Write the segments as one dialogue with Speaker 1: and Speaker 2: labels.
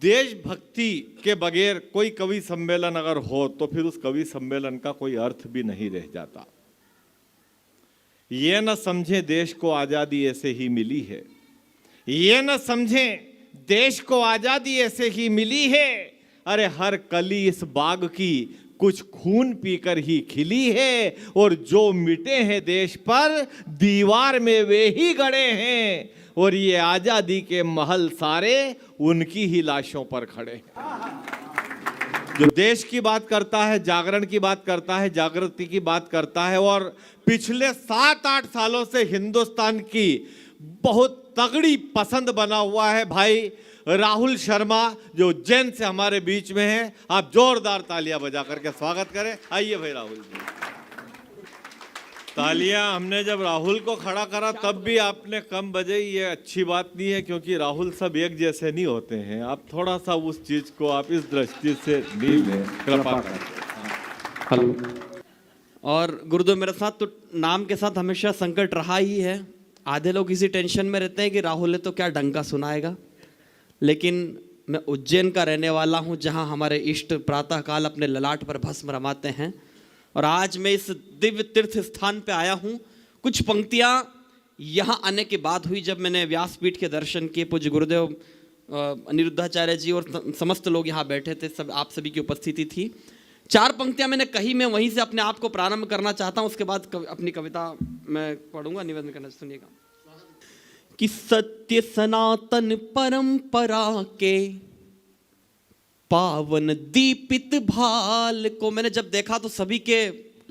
Speaker 1: देशभक्ति के बगैर कोई कवि सम्मेलन अगर हो तो फिर उस कवि सम्मेलन का कोई अर्थ भी नहीं रह जाता। ये न समझे देश को आजादी ऐसे ही मिली है, ये न समझे देश को आजादी ऐसे ही मिली है, अरे हर कली इस बाग की कुछ खून पीकर ही खिली है, और जो मिटे हैं देश पर दीवार में वे ही गड़े हैं, और ये आजादी के महल सारे उनकी ही लाशों पर खड़े हैं। जो देश की बात करता है, जागरण की बात करता है, जागृति की बात करता है, और पिछले 7-8 सालों से हिंदुस्तान की बहुत तगड़ी पसंद बना हुआ है भाई राहुल शर्मा, जो उज्जैन से हमारे बीच में है। आप जोरदार तालियां बजा करके स्वागत करें। आइए भाई राहुल जी। तालियां हमने जब राहुल को खड़ा करा तब भी आपने कम बजाई, ये अच्छी बात नहीं है, क्योंकि राहुल सब एक जैसे नहीं होते हैं। आप थोड़ा सा उस चीज को आप इस दृष्टि से नहीं लें, कृपा करें।
Speaker 2: हेलो। और गुरुदेव मेरे साथ तो नाम के साथ हमेशा संकट रहा ही है। आधे लोग इसी टेंशन में रहते हैं कि राहुल है तो क्या डंका सुनाएगा, लेकिन मैं उज्जैन का रहने वाला हूं, जहां हमारे इष्ट प्रातःकाल अपने ललाट पर भस्म रमाते हैं। और आज मैं इस दिव्य तीर्थ स्थान पे आया हूं। कुछ पंक्तियां यहां आने के बाद हुई जब मैंने व्यासपीठ के दर्शन किए। पूज्य गुरुदेव अनिरुद्धाचार्य जी और समस्त लोग यहाँ बैठे थे, सब आप सभी की उपस्थिति थी। 4 पंक्तियां मैंने कही, मैं वहीं से अपने आप को प्रारंभ करना चाहता हूं। उसके बाद अपनी कविता मैं पढ़ूंगा, निवेदन करना। सुनिएगा कि सत्य सनातन परंपरा के पावन दीपित भाल को मैंने जब देखा तो सभी के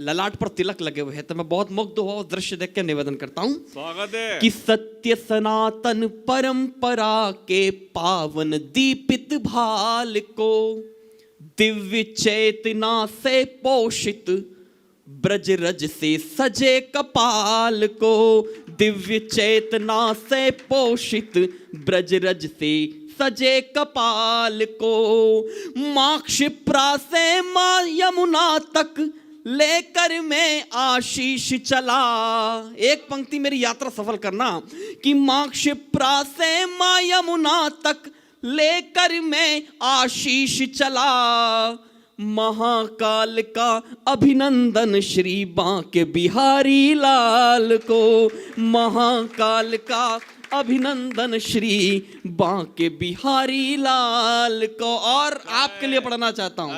Speaker 2: ललाट पर तिलक लगे हुए हैं, तो मैं बहुत मुग्ध हुआ उस दृश्य देख के निवेदन करता हूं।
Speaker 1: स्वागत है।
Speaker 2: कि सत्य सनातन परंपरा के पावन दीपित भाल को दिव्य चेतना से पोषित ब्रज रज से सजे कपाल को, दिव्य चेतना से पोषित ब्रज रज से सजे कपाल को, माँ क्षिप्रा से माँ यमुना तक लेकर मैं आशीष चला। एक पंक्ति मेरी यात्रा सफल करना कि माँ क्षिप्रा से माँ यमुना तक लेकर मैं आशीष चला। महाकाल का अभिनंदन श्री बांके बिहारी लाल को, महाकाल का अभिनंदन श्री बांके बिहारी लाल को। और आपके लिए पढ़ना चाहता हूं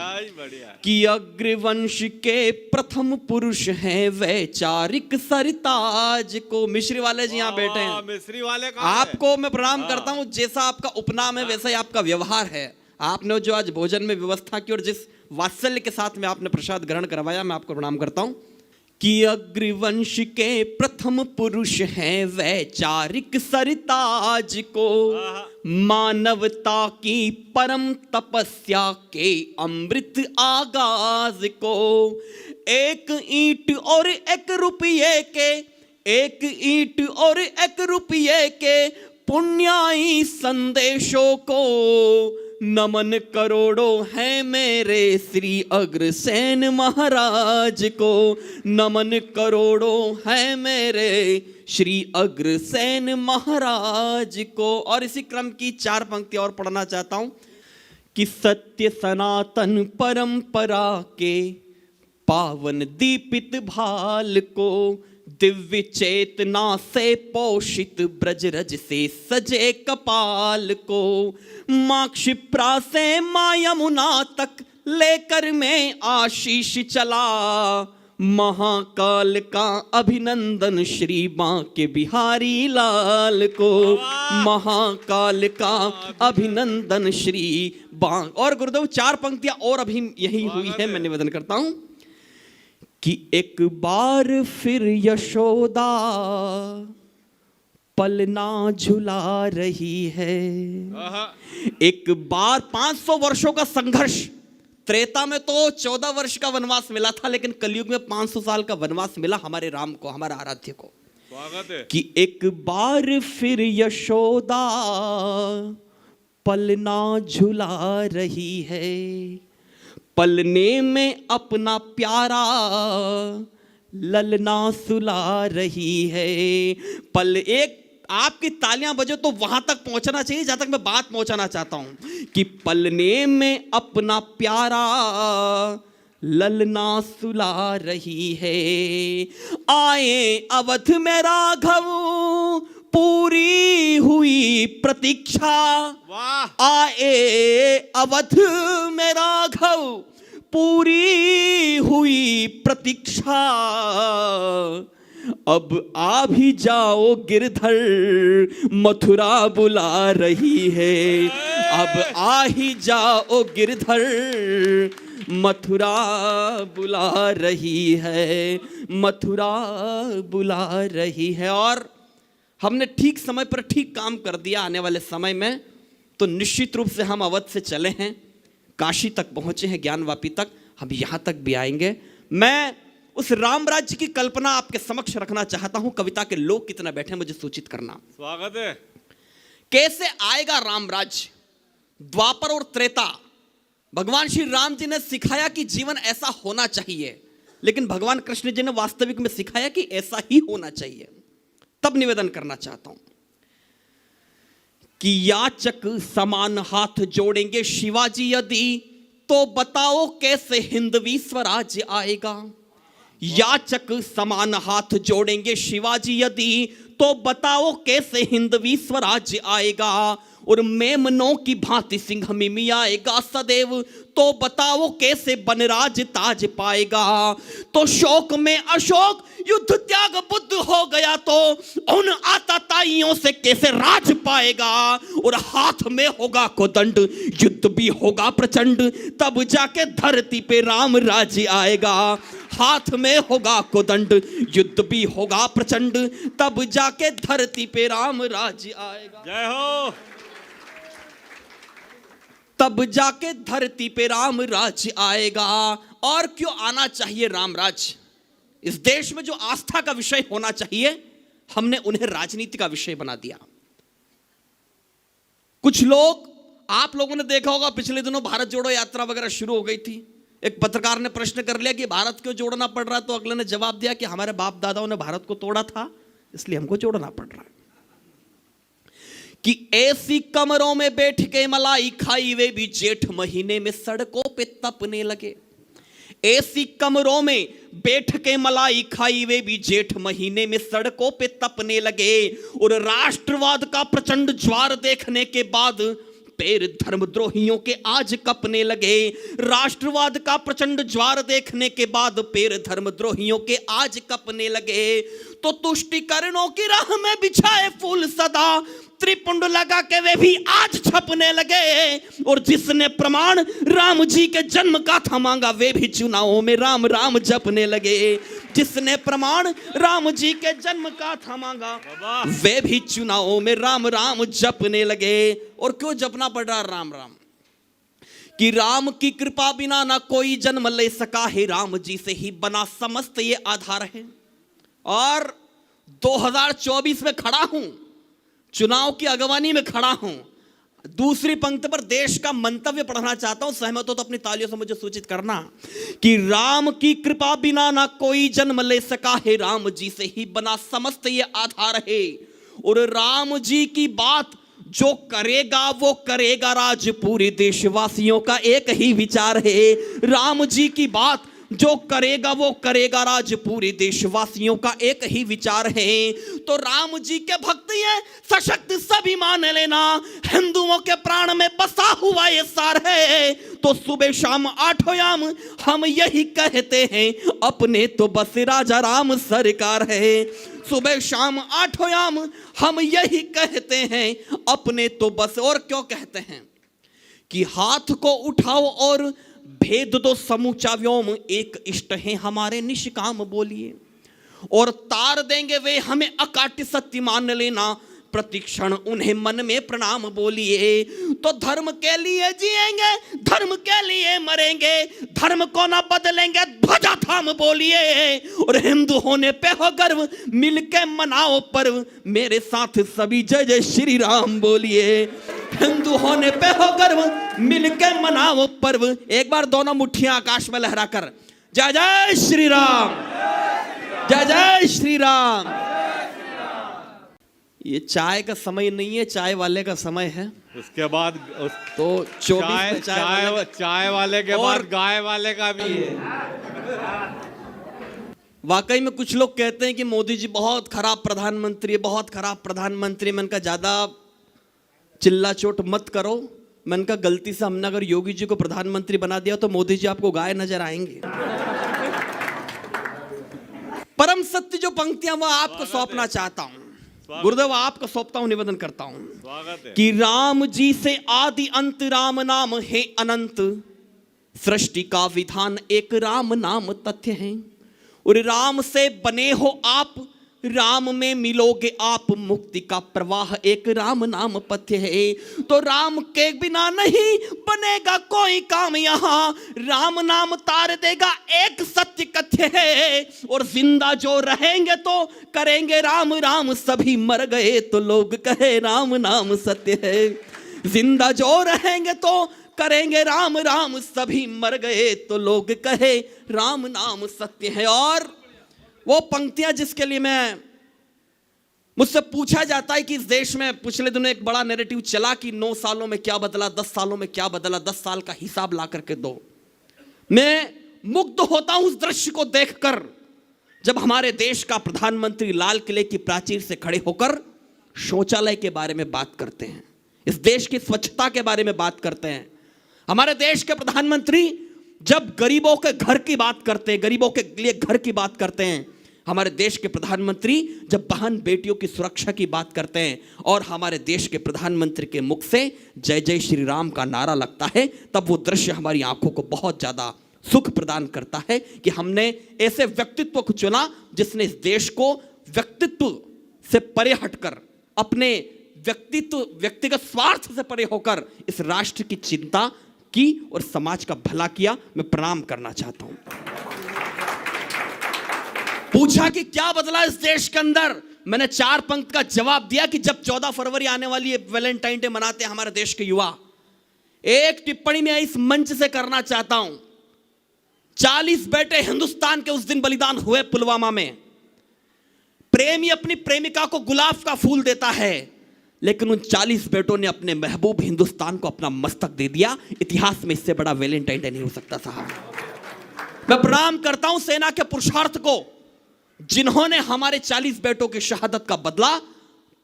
Speaker 2: कि अग्रवंश के प्रथम पुरुष हैं वैचारिक सरताज को। मिश्री वाले जी यहाँ बैठे हैं,
Speaker 1: मिश्री वाले
Speaker 2: आपको मैं प्रणाम करता हूं। जैसा आपका उपनाम है वैसा ही आपका व्यवहार है। आपने जो आज भोजन में व्यवस्था की और जिस वात्सल्य के साथ में आपने प्रसाद ग्रहण करवाया, मैं आपको प्रणाम करता हूं। कि अग्रवंश के प्रथम पुरुष हैं वैचारिक सरताज को, मानवता की परम तपस्या के अमृत आगाज को, एक ईंट और 1 रुपये के, 1 ईंट और 1 रुपये के पुण्याई संदेशों को नमन करोड़ों है मेरे श्री अग्रसेन महाराज को, नमन करोड़ों है मेरे श्री अग्रसेन महाराज को। और इसी क्रम की 4 पंक्ति और पढ़ना चाहता हूं कि सत्य सनातन परंपरा के पावन दीपित भाल को दिव्य चेतना से पोषित ब्रज रज से सजे कपाल को, माँ क्षिप्रा से माँ यमुना तक लेकर मैं आशीष चला। महाकाल का अभिनंदन श्री बांके बिहारी लाल को, महाकाल का अभिनंदन श्री बांक। और गुरुदेव 4 पंक्तियां और अभी यही हुई है, मैं निवेदन करता हूं कि एक बार फिर यशोदा पलना झुला रही है। एक बार 500 वर्षों का संघर्ष, त्रेता में तो 14 वर्ष का वनवास मिला था, लेकिन कलयुग में 500 साल का वनवास मिला हमारे राम को, हमारे आराध्य को।
Speaker 1: स्वागत है।
Speaker 2: कि एक बार फिर यशोदा पलना झुला रही है, पलने में अपना प्यारा ललना सुला रही है। पल एक आपकी तालियां बजे तो वहां तक पहुंचना चाहिए जहां तक मैं बात पहुंचाना चाहता हूं कि पलने में अपना प्यारा ललना सुला रही है, आए अवध में राघव पूरी हुई प्रतीक्षा।
Speaker 1: वाह,
Speaker 2: आए अवध में राघव पूरी हुई प्रतीक्षा, अब आ भी जाओ गिरधर मथुरा बुला रही है, अब आ ही जाओ गिरधर मथुरा बुला रही है, मथुरा बुला रही है। और हमने ठीक समय पर ठीक काम कर दिया। आने वाले समय में तो निश्चित रूप से हम अवध से चले हैं, काशी तक पहुंचे हैं, ज्ञानवापी तक, हम यहां तक भी आएंगे। मैं उस राम राज्य की कल्पना आपके समक्ष रखना चाहता हूं। कविता के लोग कितना बैठे मुझे सूचित करना।
Speaker 1: स्वागत है।
Speaker 2: कैसे आएगा राम राज्य? द्वापर और त्रेता, भगवान श्री राम जी ने सिखाया कि जीवन ऐसा होना चाहिए, लेकिन भगवान कृष्ण जी ने वास्तविक में सिखाया कि ऐसा ही होना चाहिए। तब निवेदन करना चाहता हूं कि याचक समान हाथ जोड़ेंगे शिवाजी यदि, तो बताओ कैसे हिंदवी स्वराज्य आएगा। याचक समान हाथ जोड़ेंगे शिवाजी यदि, तो बताओ कैसे हिंदवी स्वराज्य आएगा। और मेमनों की भांति सिंह मिमियाएगा सदैव, तो बताओ कैसे बनराज ताज पाएगा। तो शोक में अशोक युद्ध त्याग बुद्ध हो गया, तो उन आताताइयों से कैसे राज पाएगा। और हाथ में होगा कोदंड, युद्ध भी होगा प्रचंड, तब जाके धरती पे राम राज्य आएगा। हाथ में होगा कोदंड, युद्ध भी होगा प्रचंड, तब जाके धरती पे राम राज्य आएगा।
Speaker 1: जय हो।
Speaker 2: तब जाके धरती पे राम राज्य आएगा। और क्यों आना चाहिए राम राज्य? इस देश में जो आस्था का विषय होना चाहिए, हमने उन्हें राजनीति का विषय बना दिया। कुछ लोग, आप लोगों ने देखा होगा पिछले दिनों भारत जोड़ो यात्रा वगैरह शुरू हो गई थी। एक पत्रकार ने प्रश्न कर लिया कि भारत क्यों जोड़ना पड़ रहा है, तो अगले ने जवाब दिया कि हमारे बाप दादाओं ने भारत को तोड़ा था, इसलिए हमको जोड़ना पड़ रहा है। कि ऐसी कमरों में बैठ के मलाई खाई वे भी जेठ महीने में सड़कों पे तपने लगे। ऐसी कमरों में बैठ के मलाई खाई वे भी जेठ महीने में सड़कों पे तपने लगे। और राष्ट्रवाद का प्रचंड ज्वार देखने के बाद पैर धर्मद्रोहियों के आज कपने लगे। राष्ट्रवाद का प्रचंड ज्वार देखने के बाद पैर धर्मद्रोहियों के आज कपने लगे। तो तुष्टिकरणों की राह में बिछाए फूल सदा, त्रिपुंड लगा के वे भी आज छपने लगे। और जिसने प्रमाण राम जी के जन्म का था मांगा, वे भी चुनावों में राम राम जपने लगे। जिसने प्रमाण राम जी के जन्म का था मांगा, वे भी चुनावों में राम राम जपने लगे। और क्यों जपना पड़ रहा राम राम? कि राम की कृपा बिना ना कोई जन्म ले सका है, राम जी से ही बना समस्त ये आधार है। और 2024 में खड़ा हूं, चुनाव की अगवानी में खड़ा हूं, दूसरी पंक्ति पर देश का मंतव्य पढ़ना चाहता हूं। सहमत हो तो अपनी तालियों से मुझे सूचित करना कि राम की कृपा बिना ना कोई जन्म ले सका है, राम जी से ही बना समस्त ये आधार है। और राम जी की बात जो करेगा वो करेगा राज, पूरे देशवासियों का एक ही विचार है। राम जी की बात जो करेगा वो करेगा राज, पूरे देशवासियों का एक ही विचार है। तो राम जी के भक्त ये सशक्त सभी मान लेना, हिंदुओं के प्राण में बसा हुआ ये सार है। तो सुबह शाम आठों याम हम यही कहते हैं, अपने तो बस राजा राम सरकार है। सुबह शाम आठों याम हम यही कहते हैं, अपने तो बस। और क्यों कहते हैं? कि हाथ को उठाओ और भेद दो समूचा व्योम, एक इष्ट है हमारे निष्काम बोलिए। और तार देंगे वे हमें अकाट्य सत्य मान लेना, प्रतिक्षण उन्हें मन में प्रणाम बोलिए। तो धर्म के लिए जिएंगे, धर्म के लिए मरेंगे, धर्म को ना बदलेंगे, ध्वजा थाम बोलिए। और हिंदू होने पे हो गर्व, मिलके मनाओ पर्व, मेरे साथ सभी जय जय श्री राम बोलिए। हिंदू होने पे हो गर्व, मिलके मनाओ पर्व। एक बार दोनों मुट्ठियां आकाश में लहराकर जय जय श्री राम, जय जय श्री राम। ये चाय का समय नहीं है, चाय वाले का समय है।
Speaker 1: उसके बाद
Speaker 2: तो 24 में
Speaker 1: चाय वाले के बाद गाय वाले का भी है।
Speaker 2: वाकई में कुछ लोग कहते हैं कि मोदी जी बहुत खराब प्रधानमंत्री है, बहुत खराब प्रधानमंत्री। मैंने कहा ज्यादा चिल्ला चोट मत करो। मैंने कहा गलती से हमने अगर योगी जी को प्रधानमंत्री बना दिया तो मोदी जी आपको गाय नजर आएंगे। परम सत्य जो पंक्तियां वो आपको सौंपना चाहता हूं, गुरुदेव आपको सौंपता हूं, निवेदन करता हूं कि राम जी से आदि अंत राम नाम है अनंत, सृष्टि का विधान एक राम नाम तथ्य है, और राम से बने हो आप, राम में मिलोगे आप, मुक्ति का प्रवाह एक राम नाम पथ्य है। तो राम के बिना नहीं बनेगा कोई काम यहाँ, राम नाम तार देगा एक सत्य कथ्य है, और जिंदा जो रहेंगे तो करेंगे राम राम, सभी मर गए तो लोग कहे राम नाम सत्य है। जिंदा जो रहेंगे तो करेंगे राम राम, सभी मर गए तो लोग कहे राम नाम सत्य है। और वो पंक्तियां जिसके लिए मुझसे पूछा जाता है कि इस देश में पिछले दिनों एक बड़ा नैरेटिव चला कि 9 सालों में क्या बदला, 10 सालों में क्या बदला, 10 साल का हिसाब ला करके दो। मैं मुग्ध होता हूं उस दृश्य को देखकर जब हमारे देश का प्रधानमंत्री लाल किले की प्राचीर से खड़े होकर शौचालय के बारे में बात करते हैं, इस देश की स्वच्छता के बारे में बात करते हैं। हमारे देश के प्रधानमंत्री जब गरीबों के घर की बात करते हैं, गरीबों के लिए घर की बात करते हैं, हमारे देश के प्रधानमंत्री जब बहन बेटियों की सुरक्षा की बात करते हैं, और हमारे देश के प्रधानमंत्री के मुख से जय जय श्री राम का नारा लगता है, तब वो दृश्य हमारी आंखों को बहुत ज्यादा सुख प्रदान करता है कि हमने ऐसे व्यक्तित्व को चुना जिसने इस देश को व्यक्तित्व से परे हटकर, अपने व्यक्तिगत स्वार्थ से परे होकर इस राष्ट्र की चिंता की और समाज का भला किया। मैं प्रणाम करना चाहता हूं। पूछा कि क्या बदला इस देश के अंदर, मैंने 4 पंक्ति का जवाब दिया कि जब 14 फरवरी आने वाली है, वैलेंटाइन डे मनाते हैं हमारे देश के युवा। एक टिप्पणी मैं इस मंच से करना चाहता हूं। 40 बेटे हिंदुस्तान के उस दिन बलिदान हुए पुलवामा में। प्रेमी अपनी प्रेमिका को गुलाब का फूल देता है, लेकिन उन 40 बेटों ने अपने महबूब हिंदुस्तान को अपना मस्तक दे दिया। इतिहास में इससे बड़ा वैलेंटाइन डे नहीं हो सकता साहब। मैं प्रणाम करता हूं सेना के पुरुषार्थ को, जिन्होंने हमारे 40 बेटों की शहादत का बदला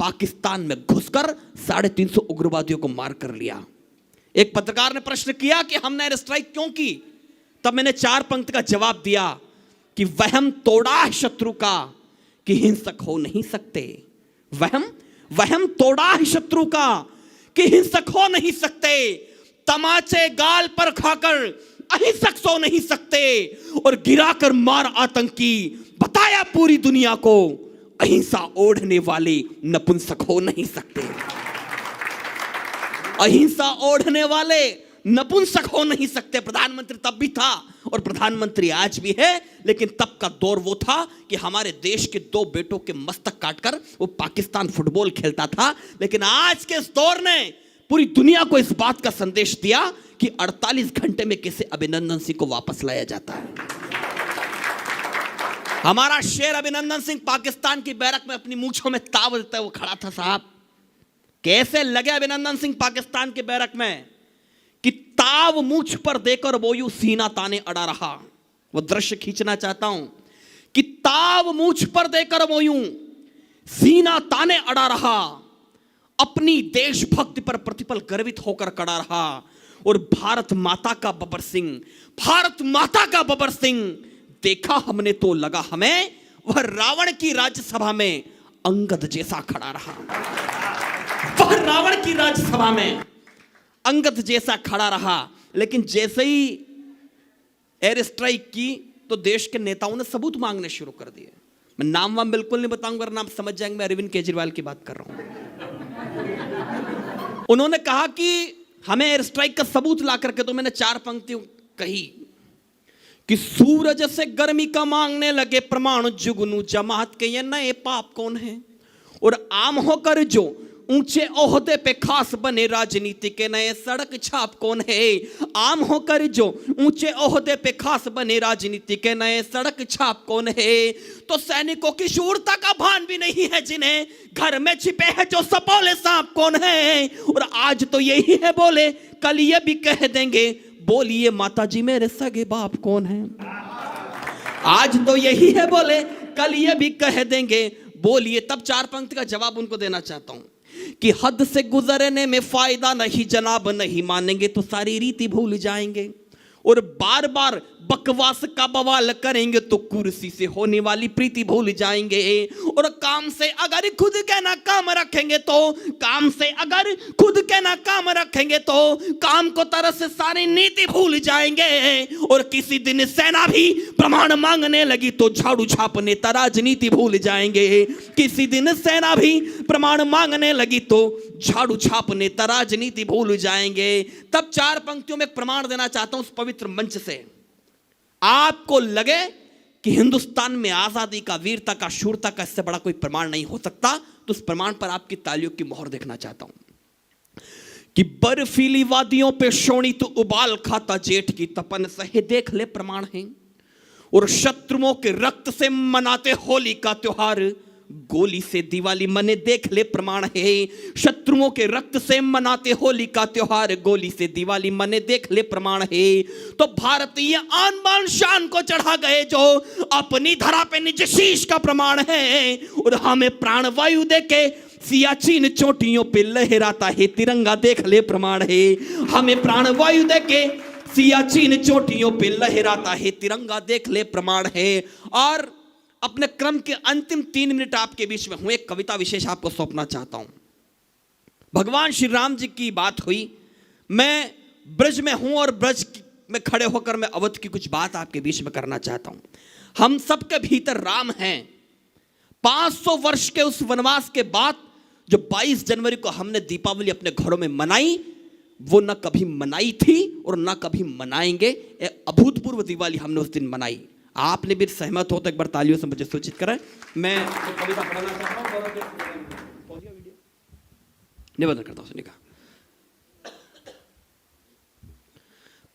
Speaker 2: पाकिस्तान में घुसकर 350 उग्रवादियों को मार कर लिया। एक पत्रकार ने प्रश्न किया कि हमने एयर स्ट्राइक क्यों की, तब मैंने 4 पंक्ति का जवाब दिया कि वहम तोड़ा है शत्रु का कि हिंसक हो नहीं सकते। वहम तोड़ा है शत्रु का कि हिंसक हो नहीं सकते, तमाचे गाल पर खाकर अहिंसक सो नहीं सकते, और गिराकर मार आतंकी बताया पूरी दुनिया को, अहिंसा ओढ़ने वाले नपुंसक हो नहीं सकते। अहिंसा ओढ़ने वाले नपुंसक हो नहीं सकते। प्रधानमंत्री तब भी था और प्रधानमंत्री आज भी है, लेकिन तब का दौर वो था कि हमारे देश के 2 बेटों के मस्तक काटकर वो पाकिस्तान फुटबॉल खेलता था। लेकिन आज के इस दौर ने पूरी दुनिया को इस बात का संदेश दिया कि 48 घंटे में कैसे अभिनंदन सिंह को वापस लाया जाता है। हमारा शेर अभिनंदन सिंह पाकिस्तान की बैरक में अपनी मूंछों में ताव देता हुआ खड़ा था साहब। कैसे लगे अभिनंदन सिंह पाकिस्तान के बैरक में कि ताव मूंछ पर देकर वो यूं सीना ताने अड़ा रहा। वो दृश्य खींचना चाहता हूं कि ताव मूंछ पर देकर वो यूं सीना ताने अड़ा रहा, अपनी देशभक्ति पर प्रतिपल गर्वित होकर खड़ा रहा, और भारत माता का बबर सिंह, भारत माता का बबर सिंह देखा हमने तो लगा हमें, वह रावण की राज्यसभा में अंगद जैसा खड़ा रहा। वह रावण की राज्यसभा में अंगद जैसा खड़ा रहा। लेकिन जैसे ही एयर स्ट्राइक की तो देश के नेताओं ने सबूत मांगने शुरू कर दिए। मैं नाम वाम बिल्कुल नहीं बताऊंगा, वरना आप समझ जाएंगे मैं अरविंद केजरीवाल की बात कर रहा हूं। उन्होंने कहा कि हमें एयर स्ट्राइक का सबूत ला करके दो। मैंने 4 पंक्तियों कही कि सूरज से गर्मी का मांगने लगे परमाणु जुगनू जमात के ये नए पाप कौन है, और आम होकर जो ऊंचे ओहदे पे खास बने राजनीति के नए सड़क छाप कौन है? आम होकर जो ऊंचे ओहदे पे खास बने राजनीति के नए सड़क छाप कौन है? तो सैनिकों की शूरता का भान भी नहीं है जिन्हें घर में छिपे हैं जो सपोले सांप कौन है? और आज तो यही है बोले कल ये भी कह देंगे, बोलिए माताजी मेरे सगे बाप कौन है? आज तो यही है बोले कल ये भी कह देंगे, बोलिए। तब 4 पंक्ति का जवाब उनको देना चाहता हूं कि हद से गुजरने में फायदा नहीं जनाब, नहीं मानेंगे तो सारी रीति भूल जाएंगे, और बार बार बकवास का बवाल करेंगे तो कुर्सी से होने वाली प्रीति भूल जाएंगे, और काम से अगर खुद के ना काम रखेंगे तो काम से अगर खुद के ना काम रखेंगे तो काम को तरह से सारी नीति भूल जाएंगे, और किसी दिन सेना भी प्रमाण मांगने लगी तो झाड़ू छाप नेता राजनीति भूल जाएंगे, किसी दिन सेना भी प्रमाण मांगने लगी तो झाड़ू छाप नेता राजनीति भूल जाएंगे। तब 4 पंक्तियों में एक प्रमाण देना चाहता हूं उस पवित्र मंच से। आपको लगे कि हिंदुस्तान में आजादी का, वीरता का, शूरता का इससे बड़ा कोई प्रमाण नहीं हो सकता, तो उस प्रमाण पर आपकी तालियों की मोहर देखना चाहता हूं कि बर्फीली वादियों पे शोणित तो उबाल खाता जेठ की तपन सहे देख ले प्रमाण है, और शत्रुओं के रक्त से मनाते होली का त्योहार गोली से दिवाली मने देख ले प्रमाण है, शत्रुओं के रक्त से मनाते होली का त्योहार गोली से दिवाली मने देख ले प्रमाण है। तो भारतीय आन बान शान को चढ़ा गए जो अपनी धरा पे निज शीश का प्रमाण है, और हमें प्राण वायु देके सियाचिन चोटियों पे लहराता है तिरंगा देख ले प्रमाण है, हमें प्राण वायु देके सियाचिन चोटियों पे लहराता है तिरंगा देख ले प्रमाण है। और अपने क्रम के अंतिम 3 मिनट आपके बीच में हूं, एक कविता विशेष आपको सौंपना चाहता हूं। भगवान श्री राम जी की बात हुई, मैं ब्रज में हूं और ब्रज में खड़े होकर मैं अवध की कुछ बात आपके बीच में करना चाहता हूं। हम सबके भीतर राम हैं। 500 वर्ष के उस वनवास के बाद जो 22 जनवरी को हमने दीपावली अपने घरों में मनाई, वो न कभी मनाई थी और न कभी मनाएंगे। एक अभूतपूर्व दिवाली हमने उस दिन मनाई। आपने भी सहमत हो तो एक बार तालियों से मुझे सूचित करें। मैं कविता पढ़ना चाहता हूं, निवेदन करता हूं, सुनिएगा।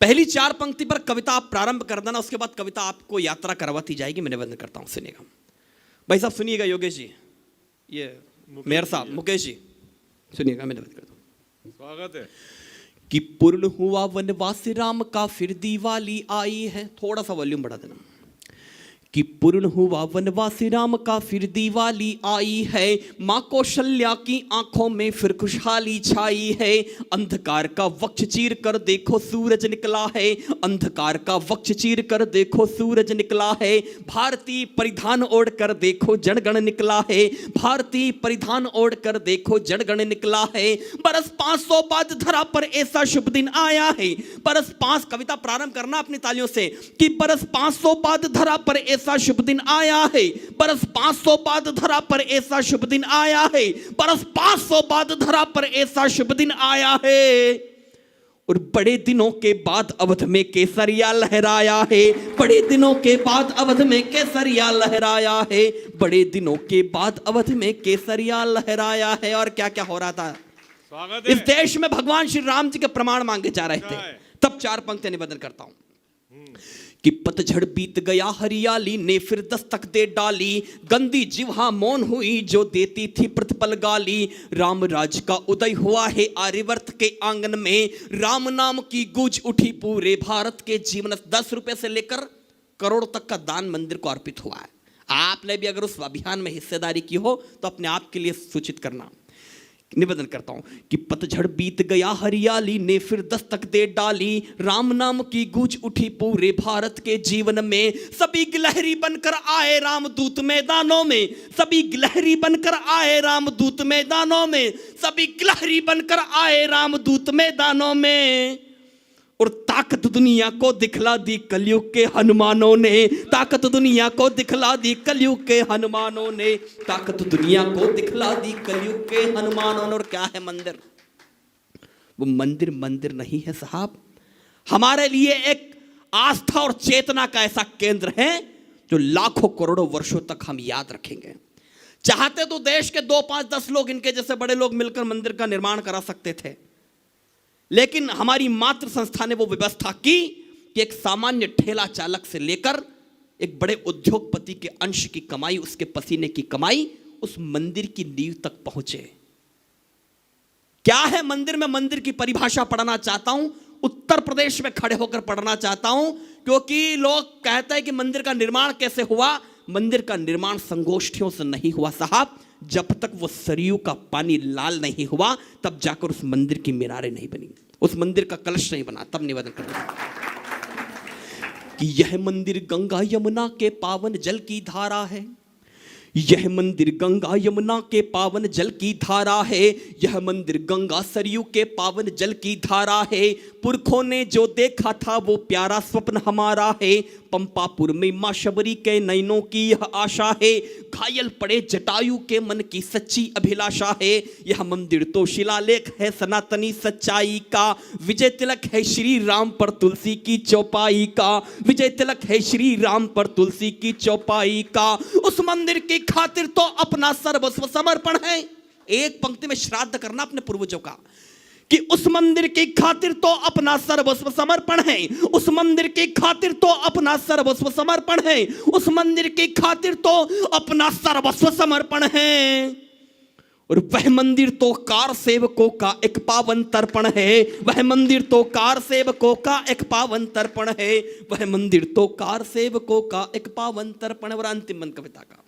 Speaker 2: पहली 4 पंक्ति पर कविता आप प्रारंभ कर देना, उसके बाद कविता आपको यात्रा करवाती जाएगी। मैं निवेदन करता हूं, सुनिएगा। भाई साहब सुनिएगा, योगेश जी, ये मेयर साहब, मुकेश जी सुनिएगा, मैं निवेदन करता हूं।
Speaker 1: स्वागत है।
Speaker 2: कि पूर्ण हुआ वनवास राम का फिर दिवाली आई है। थोड़ा सा वॉल्यूम बढ़ा देना। कि पूर्ण हुआ वनवास राम का फिर दिवाली आई है, माँ कौशल्या की आंखों में फिर खुशहाली छाई है। अंधकार का वक्ष चीर कर देखो सूरज निकला है, अंधकार का वक्ष चीर कर देखो सूरज निकला है। भारतीय परिधान ओढ़ कर देखो जनगण निकला है, भारतीय परिधान ओढ़ कर देखो जनगण निकला है। बरस 500 बाद धरा पर ऐसा शुभ दिन आया है। बरस 5, कविता प्रारंभ करना अपनी तालियों से, कि बरस 500 बाद धरा पर ऐसा शुभ दिन आया है। बरस 500 बाद धरा पर ऐसा शुभ दिन आया है। बरस 500 बाद धरा पर ऐसा शुभ दिन आया है। और बड़े दिनों के बाद अवध में केसरिया लहराया है, बड़े दिनों के बाद अवध में केसरिया लहराया है, बड़े दिनों के बाद अवध में केसरिया लहराया है। और क्या क्या हो रहा था? स्वागत है। इस देश में भगवान श्री राम जी के प्रमाण मांगे जा रहे थे। तब 4 पंक्तियां निवेदन करता हूं कि पतझड़ बीत गया हरियाली ने फिर दस्तक दे डाली, गंदी जिह्वा मौन हुई जो देती थी प्रतिपल गाली। राम राज का उदय हुआ है आर्यवर्त के आंगन में, राम नाम की गूंज उठी पूरे भारत के जीवन। 10 रुपए से लेकर करोड़ तक का दान मंदिर को अर्पित हुआ है। आपने भी अगर उस अभियान में हिस्सेदारी की हो तो अपने आप के लिए सूचित करना। निवेदन करता हूं कि पतझड़ बीत गया हरियाली ने फिर दस्तक दे डाली, राम नाम की गूंज उठी पूरे भारत के जीवन में। सभी गिलहरी बनकर आए रामदूत मैदानों में, सभी गिलहरी बनकर आए रामदूत मैदानों में, सभी गिलहरी बनकर आए रामदूत मैदानों में। और ताकत दुनिया को दिखला दी कलयुग के हनुमानों ने, ताकत दुनिया को दिखला दी कलयुग के हनुमानों ने, ताकत दुनिया को दिखला दी कलयुग के हनुमानों ने। और क्या है मंदिर? वो मंदिर मंदिर नहीं है साहब, हमारे लिए एक आस्था और चेतना का ऐसा केंद्र है जो लाखों करोड़ों वर्षों तक हम याद रखेंगे। चाहते तो देश के 2, 5, 10 लोग, इनके जैसे बड़े लोग मिलकर मंदिर का निर्माण करा सकते थे, लेकिन हमारी मातृ संस्था ने वो व्यवस्था की कि एक सामान्य ठेला चालक से लेकर एक बड़े उद्योगपति के अंश की कमाई, उसके पसीने की कमाई उस मंदिर की नींव तक पहुंचे। क्या है मंदिर में? मंदिर की परिभाषा पढ़ना चाहता हूं, उत्तर प्रदेश में खड़े होकर पढ़ना चाहता हूं, क्योंकि लोग कहते हैं कि मंदिर का निर्माण कैसे हुआ। मंदिर का निर्माण संगोष्ठियों से नहीं हुआ साहब। जब तक वो सरयू का पानी लाल नहीं हुआ तब जाकर उस मंदिर की मीनारें नहीं बनी, उस मंदिर का कलश नहीं बना। तब निवेदन करना कि यह मंदिर गंगा यमुना के पावन जल की धारा है, यह मंदिर गंगा यमुना के पावन जल की धारा है, यह मंदिर गंगा सरयू के पावन जल की धारा है। पुरखों ने जो देखा था वो प्यारा स्वप्न हमारा है, पंपापुर में मां शबरी के नयनों की यह आशा है, घायल पड़े जटायु के मन की सच्ची अभिलाषा है। यह मंदिर तो शिलालेख है सनातनी सच्चाई का, विजय तिलक है श्री राम पर तुलसी की चौपाई का, विजय तिलक है श्री राम पर तुलसी की चौपाई का। उस मंदिर की खातिर तो अपना सर्वस्व समर्पण है। एक पंक्ति में श्राद्ध करना अपने पूर्वजों का कि उस मंदिर की खातिर तो अपना सर्वस्व समर्पण है, उस मंदिर की खातिर तो अपना सर्वस्व समर्पण है, उस मंदिर की खातिर तो अपना सर्वस्व समर्पण है। और वह मंदिर तो कार सेवकों का एक पावन तर्पण है, वह मंदिर तो कार सेवकों का एक पावन तर्पण है, वह मंदिर तो कार सेवकों का एक पावन तर्पण है। और अंतिम मन कविता का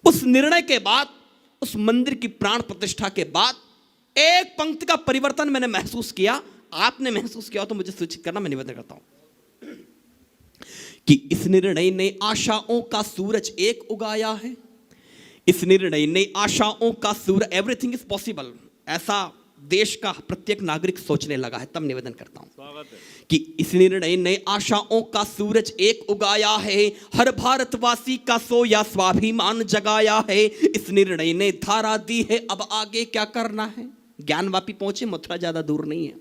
Speaker 2: उस निर्णय के बाद, उस मंदिर की प्राण प्रतिष्ठा के बाद एक पंक्ति का परिवर्तन मैंने महसूस किया। आपने महसूस किया तो मुझे सूचित करना, मैं निवेदन करता हूं कि इस निर्णय ने आशाओं का सूरज एक उगाया है, इस निर्णय ने आशाओं का सूरज, एवरीथिंग इज पॉसिबल, ऐसा देश का प्रत्येक नागरिक सोचने लगा है। तब निवेदन करता हूं कि इस निर्णय ने आशाओं का सूरज एक उगाया है, हर भारतवासी का सोया स्वाभिमान जगाया है। इस निर्णय ने धारा दी है अब आगे क्या करना है, ज्ञानवापी पहुंचे, मथुरा ज्यादा दूर नहीं है।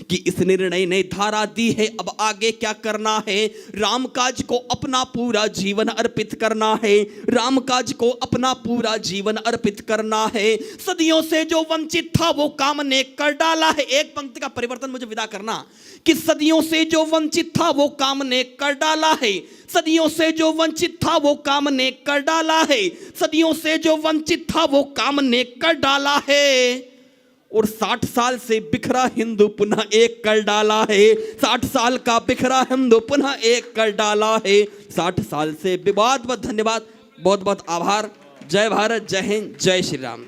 Speaker 2: कि इस निर्णय ने धारा दी है अब आगे क्या करना है, रामकाज को अपना पूरा जीवन अर्पित करना है, रामकाज को अपना पूरा जीवन अर्पित करना है। सदियों से जो वंचित था वो काम ने कर डाला है। एक पंक्ति का परिवर्तन मुझे विदा करना कि सदियों से जो वंचित था वो काम ने कर डाला है, सदियों से जो वंचित था वो काम ने कर डाला है, सदियों से जो वंचित था वो काम ने कर डाला है। और 60 साल से बिखरा हिंदू पुनः एक कर डाला है, 60 साल का बिखरा हिंदू पुनः एक कर डाला है। 60 साल से बहुत बहुत धन्यवाद, बहुत बहुत आभार। जय भारत, जय हिंद, जय श्री राम।